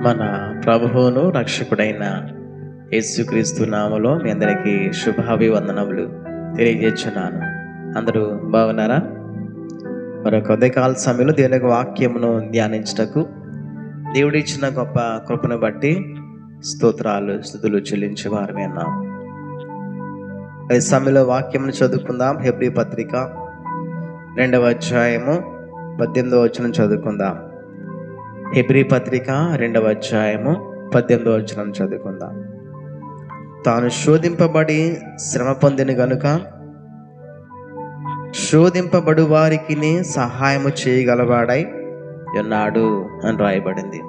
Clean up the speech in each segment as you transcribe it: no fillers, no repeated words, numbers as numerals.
మన ప్రభువును రక్షకుడైన యేసుక్రీస్తు నామములో మీ అందరికీ శుభాభివందనములు తెలియజేస్తున్నాను. అందరూ బాగున్నారా? మరొక ఉదయకాల సమయంలో దేవుని యొక్క వాక్యమును ధ్యానించుటకు దేవుడిచ్చిన గొప్ప కృపను బట్టి స్తోత్రాలు స్తుతులు చెల్లించే వారమే అన్నాం. ఈ సమయంలో వాక్యమును చదువుకుందాం. హెబ్రీ పత్రిక 2వ అధ్యాయము 18వ వచనం చదువుకుందాం. హెబ్రీ పత్రిక 2వ అధ్యాయము 18వ వచనం చదువుకుందాం. తాను శోధింపబడి శ్రమ పొందిన గనుక శోధింపబడు వారికి సహాయము చేయగలవాడై ఉన్నాడు అని రాయబడింది.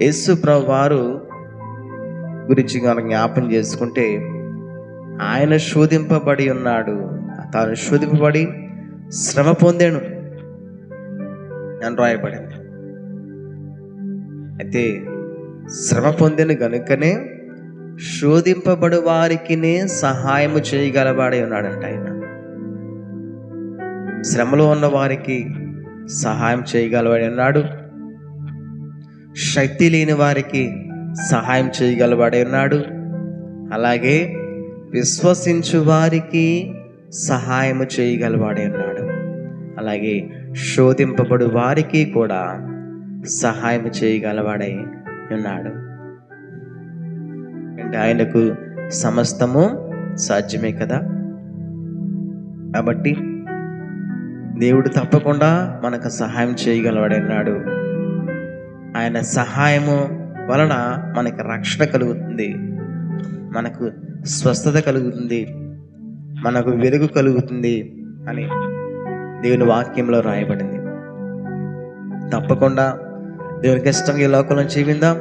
యేసు ప్రభు వారు గురించి కనుక జ్ఞాపం చేసుకుంటే, ఆయన శోధింపబడి ఉన్నాడు, తాను శోధింపబడి శ్రమ పొందాను అని రాయబడింది. అయితే శ్రమ పొందిన గనుకనే శోధింపబడు వారికి సహాయము చేయగలవాడై ఉన్నాడంట. ఆయన శ్రమలో ఉన్న వారికి సహాయం చేయగలవాడై ఉన్నాడు. శక్తి లేని వారికి సహాయం చేయగలవాడై ఉన్నాడు. అలాగే విశ్వసించు వారికి సహాయము చేయగలవాడై ఉన్నాడు. అలాగే శోధింపబడు వారికి కూడా సహాయం చేయగలవాడై ఉన్నాడు. అంటే ఆయనకు సమస్తము సాధ్యమే కదా. కాబట్టి దేవుడు తప్పకుండా మనకు సహాయం చేయగలవాడై ఉన్నాడు. ఆయన సహాయము వలన మనకు రక్షణ కలుగుతుంది, మనకు స్వస్థత కలుగుతుంది, మనకు వెలుగు కలుగుతుంది అని దేవుని వాక్యంలో రాయబడింది. తప్పకుండా దేవునికి ఇష్టంగా ఈ లోకంలో జీవిద్దాం.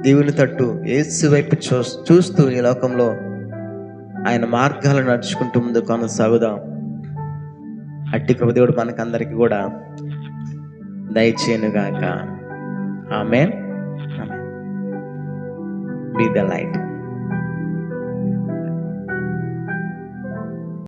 దేవుని తట్టు యేసు వైపు చూస్తూ ఈ లోకంలో ఆయన మార్గాలు నడుచుకుంటూ ముందు కొనసాగుదాం. అట్టి కృప దేవుడు మనకందరికీ కూడా దయచేయునుగాక. ఆమేన్. Be the light.